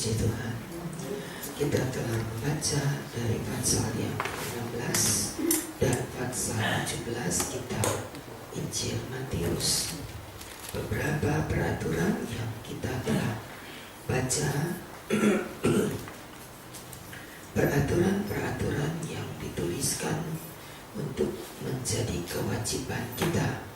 Puji Tuhan, kita telah membaca dari pasal yang 16 dan pasal 17 kitab Injil Matius. Beberapa peraturan yang kita telah baca, peraturan-peraturan yang dituliskan untuk menjadi kewajiban kita.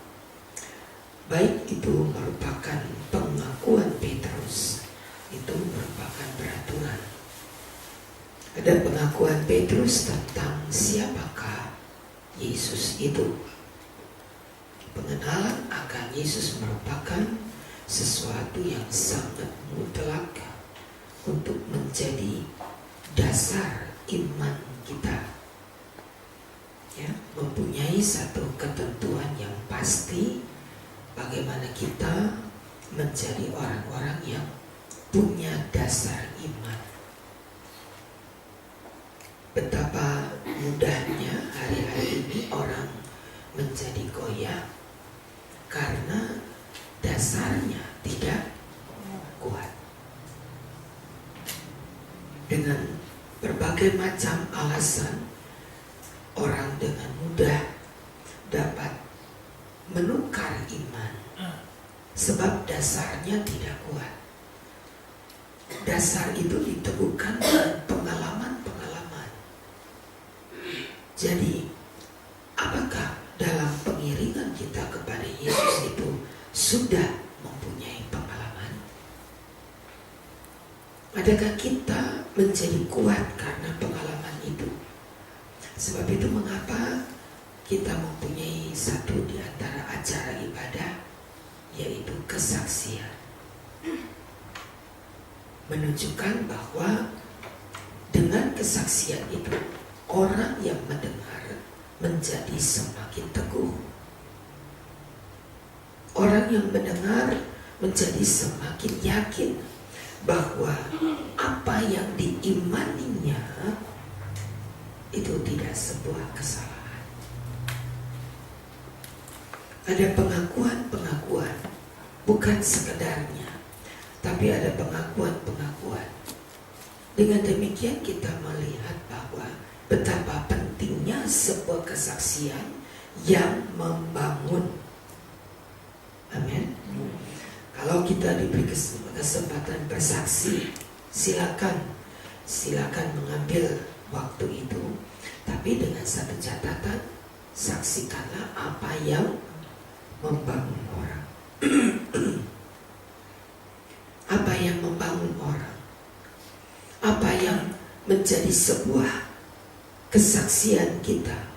Baik itu merupakan pengakuan Petrus, itu merupakan peraturan. Ada pengakuan Petrus tentang siapakah Yesus itu. Pengenalan akan Yesus merupakan sesuatu yang sangat mutlak untuk menjadi dasar iman kita. Ya, mempunyai satu ketentuan yang pasti bagaimana kita menjadi orang-orang yang punya dasar iman. Betapa mudahnya hari-hari ini orang menjadi goyah karena dasarnya tidak kuat. Dengan berbagai macam alasan, orang dengan mudah dapat menukar iman sebab dasarnya tidak kuat. Dasar itu diteguhkan dengan pengalaman-pengalaman. Jadi, apakah dalam pengiringan kita kepada Yesus itu sudah mempunyai pengalaman? Adakah kita menjadi kuat karena pengalaman itu? Sebab itu mengapa kita mempunyai satu di antara acara ibadah, yaitu kesaksian. Menunjukkan bahwa dengan kesaksian itu orang yang mendengar menjadi semakin teguh. Orang yang mendengar menjadi semakin yakin bahwa apa yang diimaninya itu tidak sebuah kesalahan. Ada pengakuan-pengakuan, bukan sekedarnya, tapi ada pengakuan-pengakuan. Dengan demikian kita melihat bahwa betapa pentingnya sebuah kesaksian yang membangun. Amin. Kalau kita diberi kesempatan bersaksi, silakan mengambil waktu itu. Tapi dengan satu catatan, saksikanlah apa yang membangun orang. Apa yang membangun orang, apa yang menjadi sebuah kesaksian kita,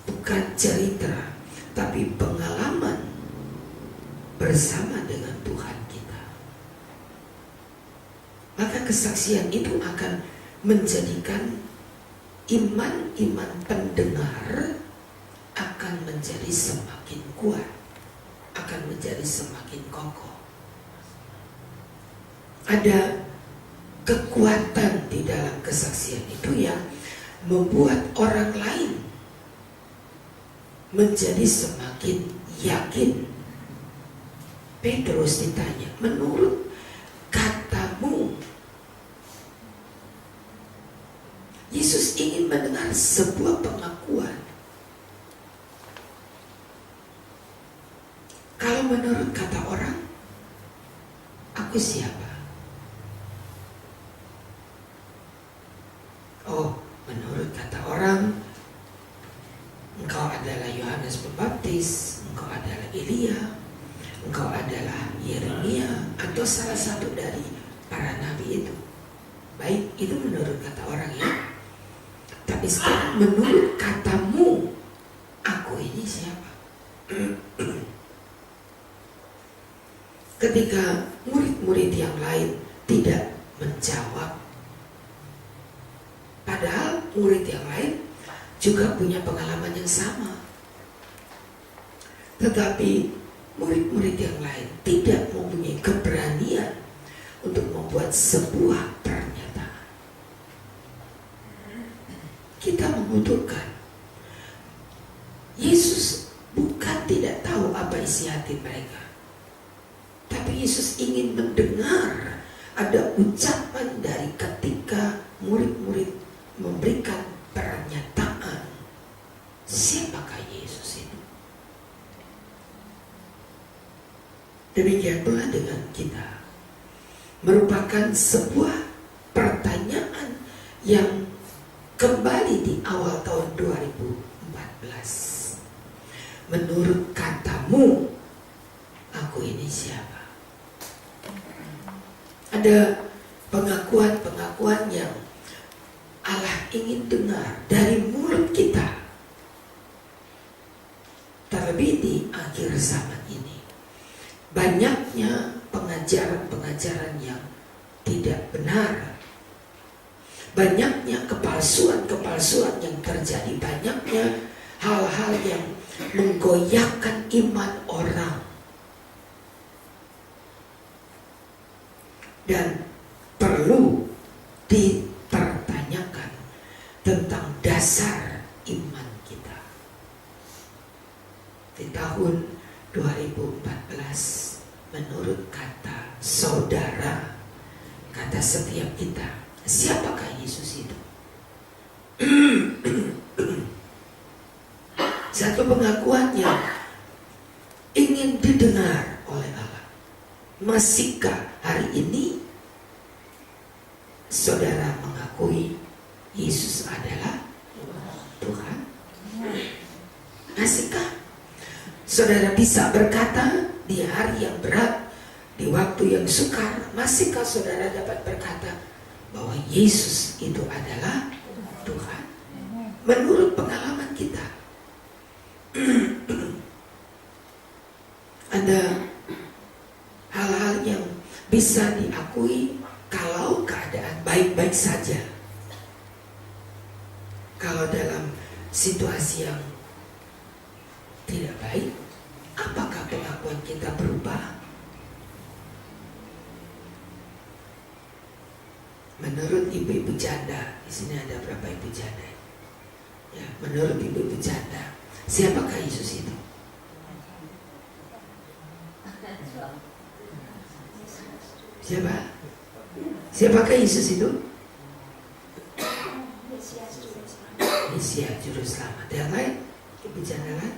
bukan cerita, tapi pengalaman bersama dengan Tuhan kita. Maka kesaksian itu akan menjadikan iman pendengar akan menjadi semakin kuat, akan menjadi semakin kokoh. Ada kekuatan di dalam kesaksian itu yang membuat orang lain menjadi semakin yakin. Petrus ditanya, menurut katamu, Yesus ingin mendengar sebuah pengakuan. Kalau menurut kata orang, aku siapa? Oh, menurut kata orang, engkau adalah Yohanes Pembaptis, engkau adalah Elia, engkau adalah Yeremia, atau salah satu dari para nabi itu. Baik, itu menurut kata orang ya. Tapi sekarang menurut katamu, aku ini siapa? Ketika murid-murid yang lain tidak menjawab, padahal murid yang lain juga punya pengalaman yang sama, tetapi murid-murid yang lain tidak mempunyai keberanian untuk membuat sebuah pernyataan. Kita membutuhkan. Yesus bukan tidak tahu apa isi hati mereka, tapi Yesus ingin mendengar ada ucapan dari ketika murid-murid memberikan pernyataan siapakah Yesus itu. Demikian pula dengan kita, merupakan sebuah pertanyaan yang kembali di awal tahun 2014. Menurut katamu, aku ini siapa? Ada pengakuan-pengakuan yang Allah ingin dengar dari mulut kita. Terlebih di akhir zaman ini, banyaknya pengajaran-pengajaran yang tidak benar, banyaknya kepalsuan-kepalsuan yang terjadi, banyaknya hal-hal yang menggoyahkan iman orang. Dan perlu dipertanyakan tentang dasar iman kita. Di tahun 2014, menurut kata saudara, kata setiap kita, siapakah Yesus itu? Satu pengakuan yang ingin didengar oleh Allah. Masihkah hari ini saudara mengakui Yesus adalah Tuhan? Masihkah saudara bisa berkata di hari yang berat, di waktu yang sukar, masihkah saudara dapat berkata bahwa Yesus itu adalah Tuhan? Menurut pengalaman kita, ada hal-hal yang bisa diakui kalau keadaan baik-baik saja. Kalau dalam situasi yang tidak baik, apakah pengakuan kita berubah? Menurut ibu-ibu janda, di sini ada berapa ibu janda? Ya, menurut ibu-ibu janda, siapakah Yesus itu? Siapa? Siapakah Yesus itu? Mesias Juru Selamat. Yang lain? Ibu janda lain?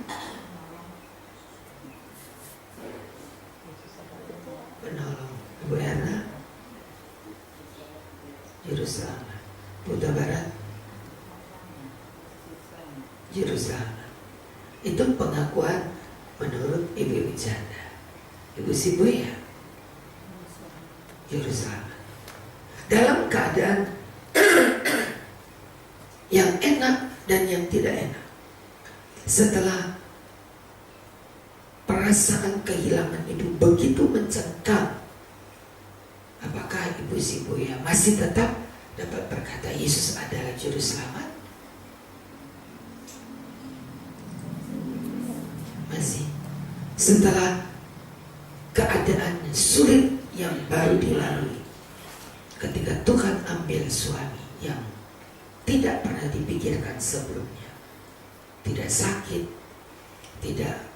Penolong. Ibu Erna? Juru Selamat. Buta Barat? Juru Selamat. Itu pengakuan menurut ibu-ibu janda. Ibu Sibuya? Juru Selamat. Dalam keadaan yang enak dan yang tidak enak, setelah perasaan kehilangan itu begitu mencengkam, apakah Ibu Sibuya masih tetap dapat berkata Yesus adalah Juru Selamat? Masih. Setelah keadaan sulit yang baru dilalui, ketika Tuhan ambil suami yang tidak pernah dipikirkan sebelumnya, tidak sakit, tidak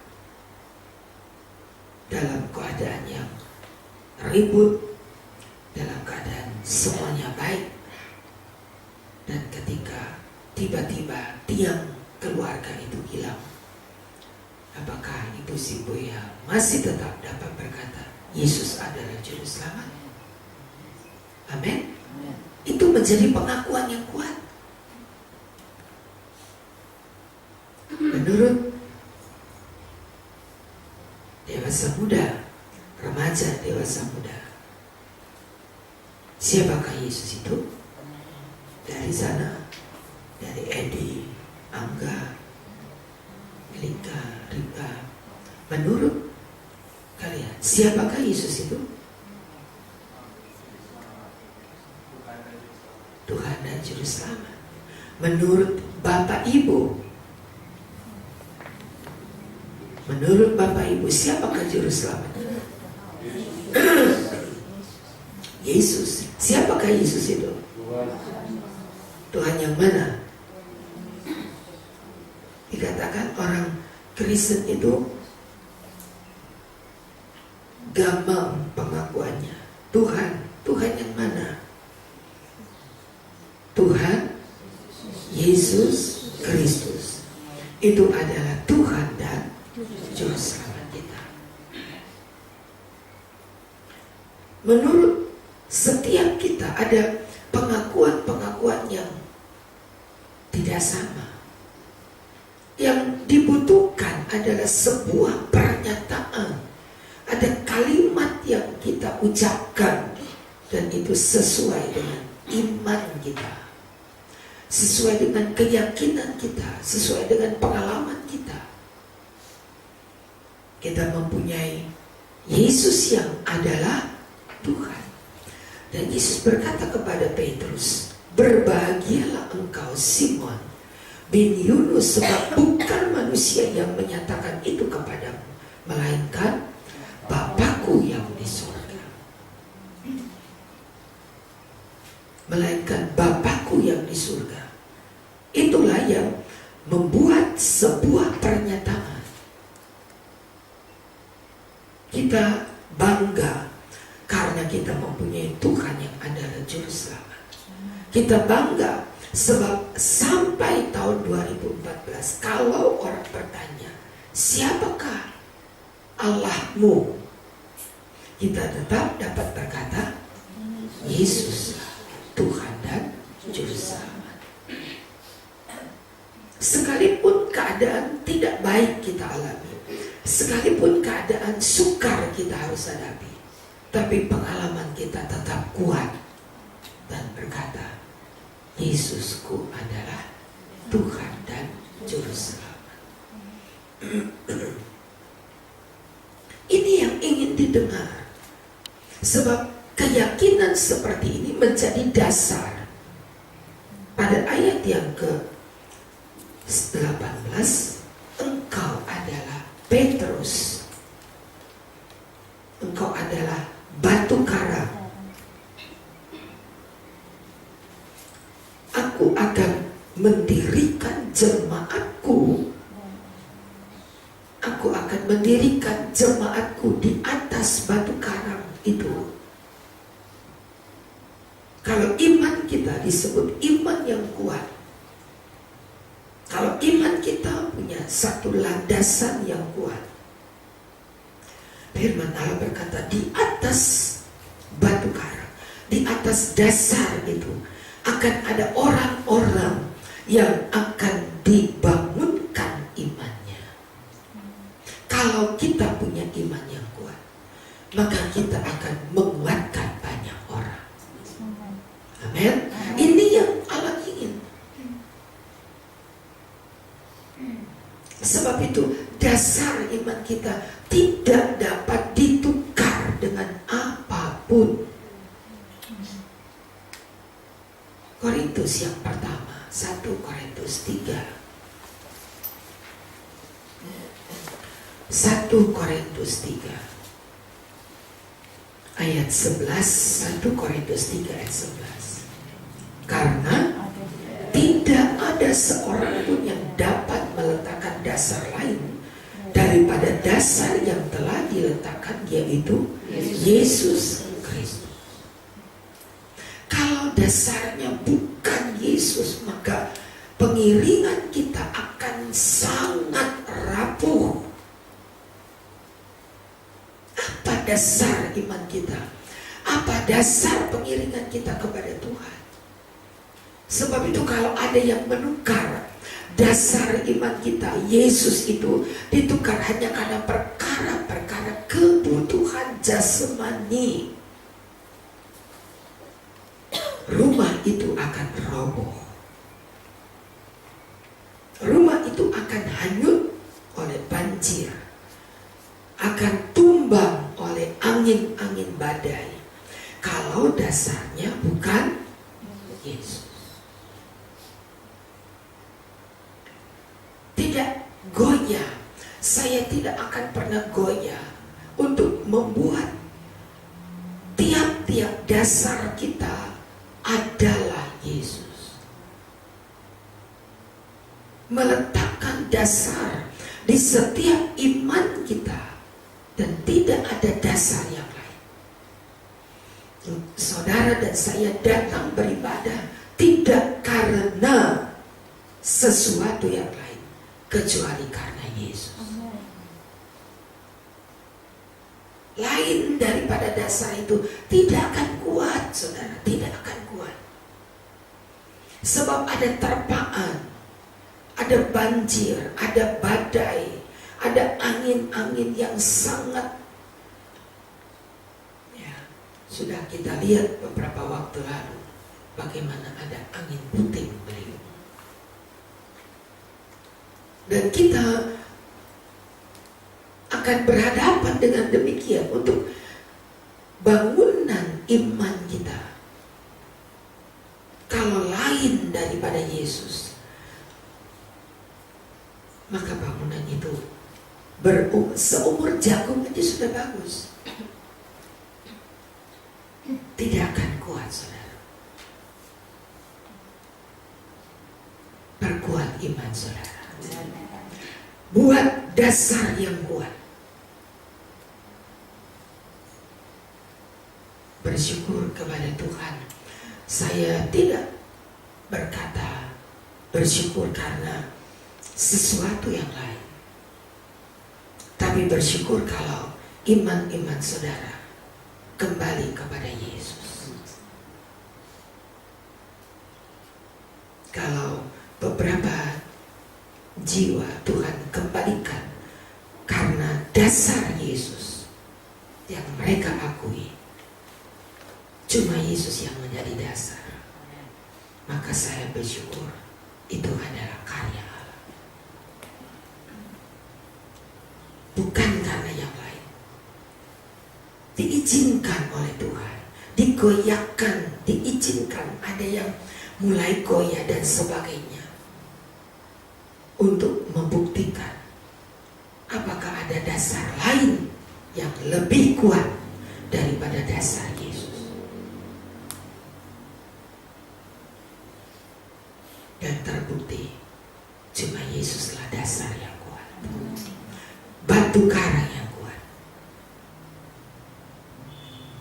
dalam keadaan yang ribut, dalam keadaan semuanya baik, dan ketika tiba-tiba tiang keluarga itu hilang, apakah Ibu Sibuya masih tetap dapat berkata Yesus adalah Juru Selamat? Amin. Itu menjadi pengakuan yang kuat. Menurut dewasa muda, remaja dewasa muda, siapakah Yesus itu? Dari sana, dari Edi, Angga, Melika, Rika, menurut kalian, siapakah Yesus itu? Tuhan dan Juru Selamat. Menurut Bapak Ibu, menurut Bapak Ibu, siapakah Juru Selamat? Yesus. Siapakah Yesus itu? Tuhan yang mana? Dikatakan orang Kristen itu gampang pengakuannya. Tuhan Tuhan yang mana? Tuhan Yesus Kristus. Itu adalah Tuhan dan Juru Selamat kita. Menurut setiap kita ada pengakuan-pengakuan yang tidak sama. Yang dibutuhkan adalah sebuah pernyataan. Ada kalimat yang kita ucapkan dan itu sesuai dengan iman kita, sesuai dengan keyakinan kita, sesuai dengan pengalaman kita. Kita mempunyai Yesus yang adalah Tuhan. Dan Yesus berkata kepada Petrus, "Berbahagialah engkau Simon bin Yunus, sebab bukan manusia yang menyatakan itu kepadamu, melainkan Bapakku yang di surga." Melainkan Bapakku yang di surga. Itulah yang membuat sebuah pernyataan. Kita bangga karena kita mempunyai Tuhan yang adalah Juru Selamat. Kita bangga sebab sampai tahun 2014 kalau orang bertanya, siapakah Allahmu? Kita tetap dapat berkata, Yesus Tuhan dan Juru Selamat. Sekalipun keadaan tidak baik kita alami, sekalipun keadaan sukar kita harus hadapi, tapi pengalaman kita tetap kuat dan berkata, Yesusku adalah Tuhan dan Juru Selamat. Ini yang ingin didengar. Sebab keyakinan seperti ini menjadi dasar. Pada ayat yang ke-18, engkau adalah Petrus, engkau adalah batu karang. Aku akan mendirikan jemaatku. Aku akan mendirikan jemaatku di atas batu karang itu. Kalau iman kita disebut iman yang kuat, kalau iman kita punya satu landasan yang kuat, firman Allah berkata, di atas batu karang, di atas dasar itu akan ada orang-orang yang akan dibangunkan imannya. Kalau kita punya iman yang kuat, maka kita akan menguatkan banyak orang. Amin. Ini yang Allah ingin. Sebab itu dasar iman kita tidak dapat ditukar dengan apapun. Korintus yang pertama, 1 Korintus 3. 1 Korintus 3 ayat 11. 1 Korintus 3 ayat 11. Karena tidak ada seorang pun yang dapat meletakkan dasar lain daripada dasar yang telah diletakkan, yaitu Yesus Kristus. Kalau dasarnya bukan Yesus, maka pengiringan kita akan sangat rapuh. Apa dasar iman kita? Apa dasar pengiringan kita kepada Tuhan? Sebab itu kalau ada yang menukar dasar iman kita, Yesus itu ditukar hanya karena perkara-perkara kebutuhan jasmani, rumah itu akan roboh. Rumah itu akan hanyut oleh banjir, akan tumbang oleh angin-angin badai, kalau dasarnya bukan Yesus. Tidak goyah, saya tidak akan pernah goyah untuk membuat tiap-tiap dasar kita adalah Yesus. Meletakkan dasar di setiap iman kita dan tidak ada dasar yang lain. Saudara dan saya datang beribadah tidak karena sesuatu yang lain kecuali karena Yesus. Lain daripada dasar itu tidak akan kuat, saudara, tidak akan kuat. Sebab ada terpaan, ada banjir, ada badai, ada angin-angin yang sangat, ya, sudah kita lihat beberapa waktu lalu bagaimana ada angin puting beliung. Dan kita akan berhadapan dengan demikian untuk bangunan iman kita. Kalau lain daripada Yesus, maka bangunan itu seumur jagung aja sudah bagus, tidak akan kuat, saudara. Perkuat iman saudara, buat dasar yang kuat. Bersyukur kepada Tuhan, saya tidak berkata bersyukur karena sesuatu yang lain, tapi bersyukur kalau iman-iman saudara kembali kepada Yesus. Kalau beberapa jiwa Tuhan kembalikan karena dasar Yesus yang mereka akui, cuma Yesus yang menjadi dasar, maka saya bersyukur itu adalah karya Allah, bukan karena yang lain. Diizinkan oleh Tuhan, digoyahkan, diizinkan, ada yang mulai goyah dan sebagainya, untuk membuktikan apakah ada dasar lain yang lebih kuat daripada dasar Yesus. Dan terbukti cuma Yesuslah dasar yang kuat, batu karang yang kuat.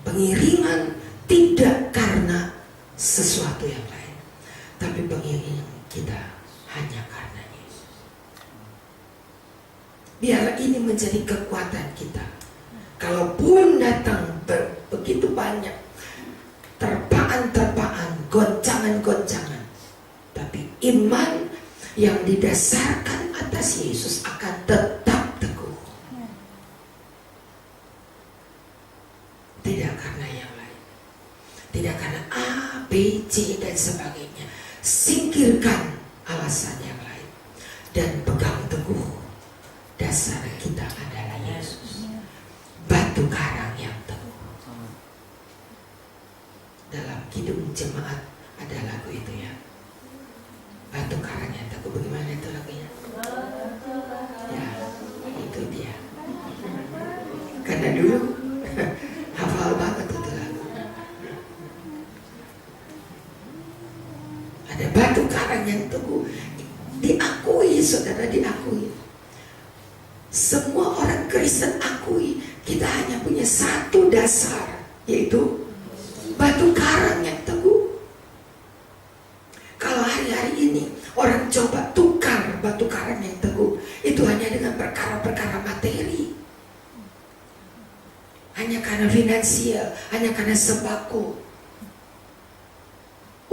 Pengiringan tidak karena sesuatu yang lain, tapi pengiringan kita hanya karena Yesus. Biarlah ini menjadi kekuatan kita. Kalaupun datang begitu banyak terpaan-terpaan, goncangan-goncangan, tapi iman yang didasarkan atas Yesus akan tetap teguh. Tidak karena yang lain, tidak karena A, B, C dan sebagainya. Singkirkan alasan yang lain dan pegang teguh dasar kita adalah Yesus, batu karang yang teguh. Dalam Kidung Jemaat ada lagu itu, ya, batu karang yang teguh. Bagaimana itu lagunya? Ya, itu dia. Karena dulu hafal banget itu lagu. Ada batu karang yang teguh, diakui, saudara, diakui. Semua orang Kristen akui kita hanya punya satu dasar, yaitu batu karang yang teguh. Kalau hari-hari ini orang coba tukar batu karang yang teguh, itu hanya dengan perkara-perkara materi, hanya karena finansial, hanya karena sembako.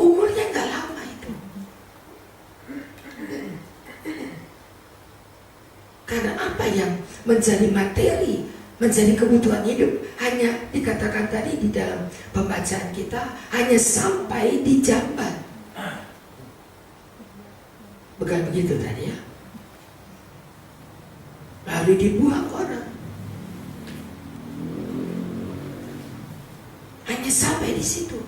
Umurnya nggak lama itu. Karena apa yang menjadi materi, menjadi kebutuhan hidup, hanya dikatakan tadi di dalam pembacaan kita, hanya sampai di jamban. Bukan begitu tadi, ya? Lalu dibuang orang. Hanya sampai di situ.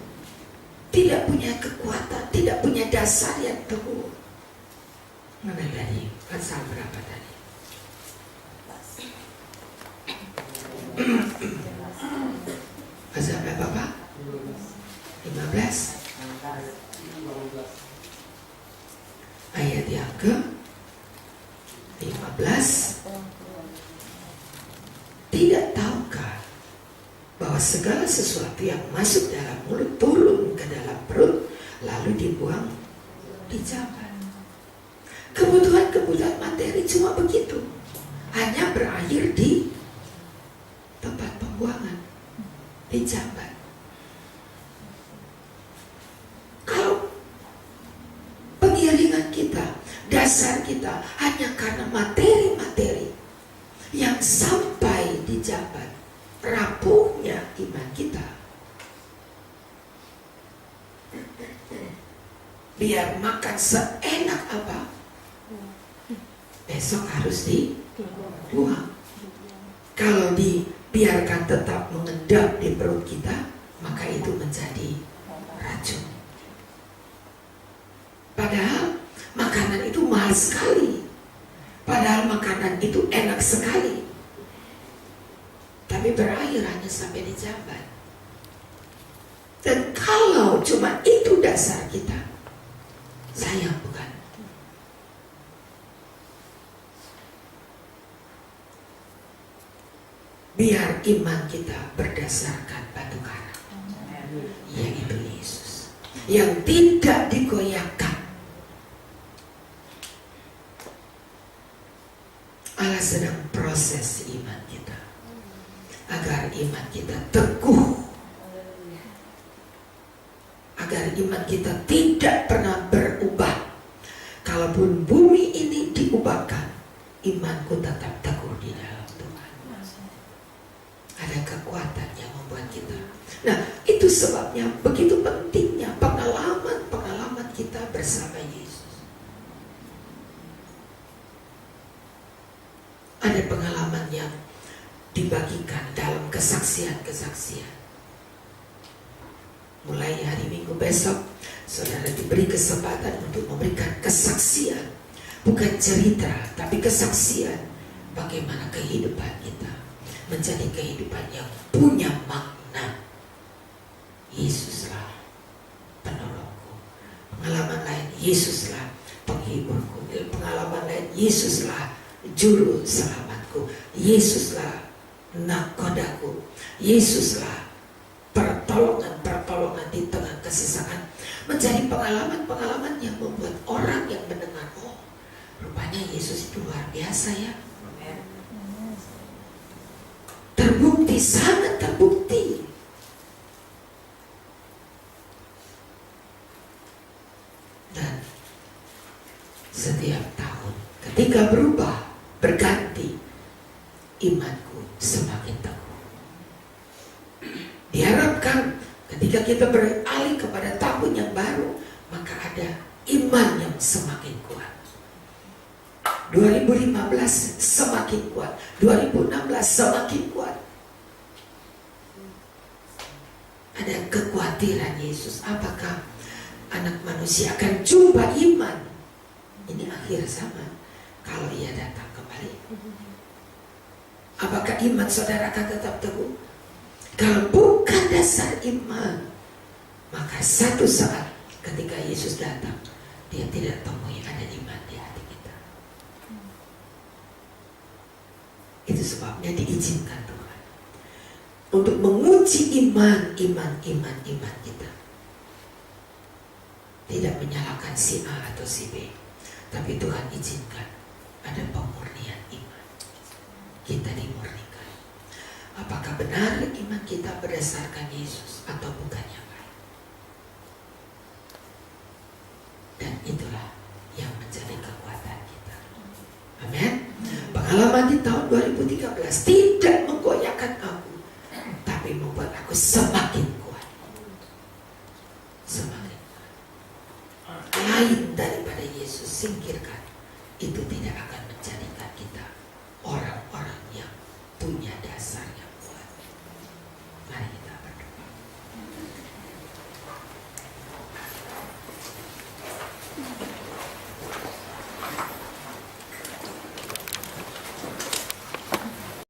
Tidak punya kekuatan, tidak punya dasar yang teguh. Mana tadi? Pasal berapa tadi? Pasal berapa, Pak? 15. Ayat yang ke 15. Tidak tahukah bahwa bahwa segala sesuatu yang masuk dalam mulut turun ke dalam perut, lalu dibuang di jamban. Kebutuhan-kebutuhan materi cuma begitu, hanya berakhir di tempat pembuangan, di jamban. Kalau pengiringan kita, dasar kita hanya karena materi-materi yang sampai di jamban, rapuhnya iman kita. Biar makan seenak apa, besok harus dibuang. Kalau dibiarkan tetap mengendap di perut kita, maka itu menjadi racun. Padahal makanan itu mahal sekali. Padahal makanan itu enak sekali. Tapi berakhir hanya sampai di jamban. Dan kalau cuma itu dasar kita, sayang bukan? Biar iman kita berdasarkan batu karang, yaitu Yesus, yang tidak digoyahkan. Allah sedang proses iman kita, agar iman kita teguh, agar iman kita tidak pernah berubah. Kalaupun bumi ini diubahkan, imanku tetap teguh di dalam Tuhan. Ada kekuatan yang membuat kita. Nah, itu sebabnya begitu pentingnya pengalaman-pengalaman kita bersama Yesus. Ada pengalaman yang dibagikan dalam kesaksian-kesaksian. Mulai hari Minggu besok, saudara diberi kesempatan untuk memberikan kesaksian. Bukan cerita, tapi kesaksian bagaimana kehidupan kita menjadi kehidupan yang punya makna. Yesuslah penolongku. Pengalaman lain, Yesuslah penghiburku. Pengalaman lain, Yesuslah juru selamatku. Yesuslah nakodaku. Yesuslah pertolongan di tengah kesesakan. Menjadi pengalaman-pengalaman yang membuat orang yang mendengar, oh, rupanya Yesus itu luar biasa ya. Terbukti, sangat terbukti. Dan setiap tahun ketika berubah, berganti, imanku semakin teguh. Diharapkan ketika kita beralih kepada tahun yang baru, maka ada iman yang semakin kuat. 2015 semakin kuat, 2016 semakin kuat. Ada kekhawatiran Yesus, apakah anak manusia akan jumpa iman ini akhir zaman kalau ia datang kembali? Apakah iman saudara akan tetap teguh? Kalau bukan dasar iman, maka satu saat ketika Yesus datang, dia tidak temui ada iman di hati kita. Itu sebabnya diizinkan Tuhan untuk menguji iman kita. Tidak menyalahkan si A atau si B, tapi Tuhan izinkan ada pemurnian iman. Kita dimurnikan. Apakah benar iman kita berdasarkan Yesus atau bukan yang lain? Dan itulah yang menjadi kekuatan kita. Amin. Pengalaman di tahun 2013 tidak menggoyahkan aku, tapi membuat aku semakin kuat. Semakin kuat. Lain daripada Yesus, singkirkan. Itu tidak akan